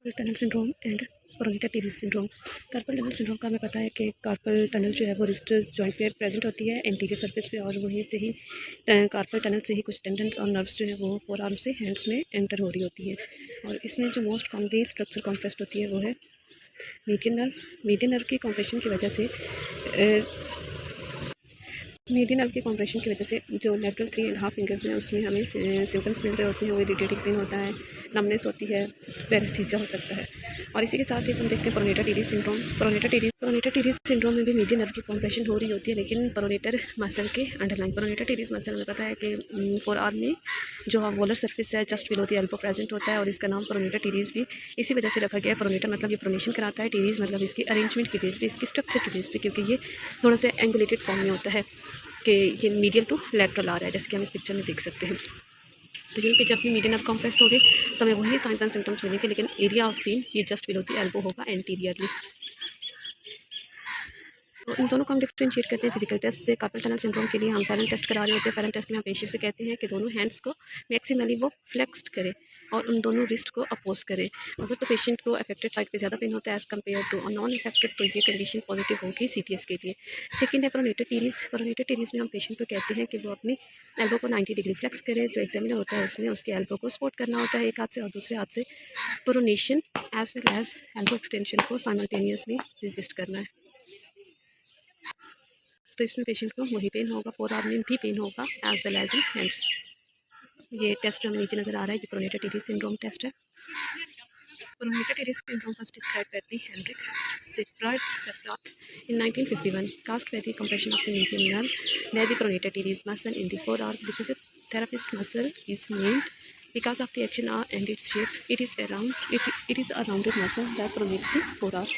Carpel tunnel syndrome and pronator टीबी syndrome. Carpal tunnel syndrome का हमें पता है कि कार्पल टनल जो है वो रिस्ट जॉइंट पे प्रेजेंट होती है एंटीरियर सरफेस पे, और वहीं से ही कार्पल टनल से ही कुछ टेंडन्स और नर्व्स जो है वो फोर आर्म से हैंड्स में एंटर हो रही होती है। और इसमें जो मोस्ट कॉमनली स्ट्रक्चर कॉम्प्रेस्ड होती है वो है मीडियन नर्व। मीडियन नर्व की कॉम्प्रेशन की वजह से मीडियन नर्व की कॉम्प्रेशन की वजह से जो लेटरल 3.5 फिंगर्स हैं उसमें हमें सिम्टम्स मिल रहे होते हैं। वो इरिटेटिंग पेन होता है, नमनेस होती है, पैरेस्थीसिया हो सकता है। और इसी के साथ ही हम देखते हैं प्रोनेटा टीडीज सिंड्रोम। प्रोनेटा टीडीज सिंड्रोम में भी मीडियन नर्व की कॉम्प्रेशन हो रही होती है, लेकिन प्रोनेटर मसल के अंडरलाइन। प्रोनेटा टीडीज मसल हमें पता है कि फोर आर्म में जो वोलर सर्फिस है just below the elbow present होता है, और इसका नाम प्रोनेटा टीडीज भी इसी वजह से रखा गया है। प्रोनेटा मतलब ये प्रोनेशन कराता है, टीडीज मतलब इसकी अरेंजमेंट की बेस पे, इसकी स्ट्रक्चर की बेस पे, क्योंकि ये थोड़ा सा एंगुलेटेड फॉर्म में होता है कि ये मीडियल टू लैटरल आ रहा है, जैसे कि हम इस पिक्चर में देख सकते हैं। तो यहीं पे जब भी मीडियन नर्व कॉम्प्रेस्ड होगी तो हमें वही साइंस एंड सिम्टम्स मिलेंगे, लेकिन एरिया ऑफ पेन ये जस्ट बिलो द एल्बो होगा एंटीरियरली। तो इन दोनों को हम डिफ्रेंशिएट करते हैं फिजिकल टेस्ट से। कार्पल टनल सिंड्रोम के लिए हम फैलन टेस्ट करा रहे होते हैं। फैलन टेस्ट में हम पेशेंट से कहते हैं कि दोनों हैंड्स को मैक्सिमली वो फ्लेक्स्ड करे और उन दोनों रिस्ट को अपोज करे। अगर तो पेशेंट को अफेक्टेड साइड पे ज़्यादा पेन होता है as compared to non affected, तो ये कंडीशन पॉजिटिव होगी CTS के लिए। सेकेंड है प्रोनेटा टीडीज। प्रोनेटा टीडीज में हम पेशेंट को कहते हैं कि वो अपनी एल्बो को 90 डिग्री फ्लेक्स करे। जो एग्जामिनर होता है उसने उसके एल्बो को सपोर्ट करना होता है एक हाथ से, और दूसरे हाथ से pronation as well as elbow extension को साइमल्टेनियसली रजिस्ट करना है। तो इसमें पेशेंट को वही पेन होगा, फोर आर्म में भी पेन होगा as well as in hands. ये टेस्ट जो हमें नीचे नज़र आ रहा है ये प्रोनेटा टीडीज सिंड्रोम टेस्ट है। प्रोनेटा टीडीज syndrome was described by the Henrik Sefrat in 1951, caused by the compression of the median nerve near the pronator teres muscle in the forearm. The physiotherapist muscle is named because of the action and its shape. It is a rounded muscle that pronates the forearm.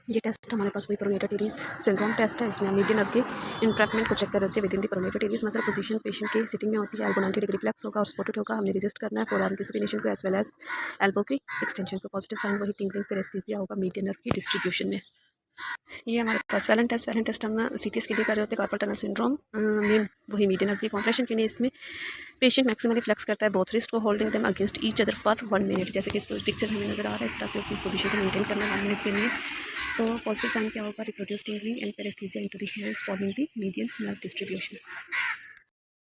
ये test हमारे पास वही प्रोनेटा टीडीज syndrome test है। इसमें हम median nerve के इंट्रैक्टमेंट को check कर रहे होते हैं within the pronator teres muscle position. Patient की सिटिंग में होती है, एल्बो 90 डिग्री फ्लेक्स होगा और सपोर्टेड होगा। हमने रजिस्ट करना है फोर आर्म की सुपिनेशन को एज वेल एज एल्बो की एक्सटेंशन को। पॉजिटिव साइन वही टिंगलिंग पैरेस्थीसिया होगा मीडियन नर्व की डिस्ट्रीब्यूशन में। ये हमारे पास फैलन टेस्ट हम CTS के लिए कर रहे होते हैं। कार्पल टनल सिंड्रोम में वही मीडियन नर्व की कॉम्प्रेशन के लिए इसमें पेशेंट मैक्सिमली फ्लेक्स करता है बोथ रिस्ट को, holding them against each other for 1 minute. जैसे कि इस पिक्चर हमें नजर आ रहा है, इस तरह से उसमें पोजीशन को मेंटेन करना है 1 मिनट के लिए। तो पॉजिटिव साइन क्या होगा, reproduce tingling and paresthesia into the hands following the median nerve distribution.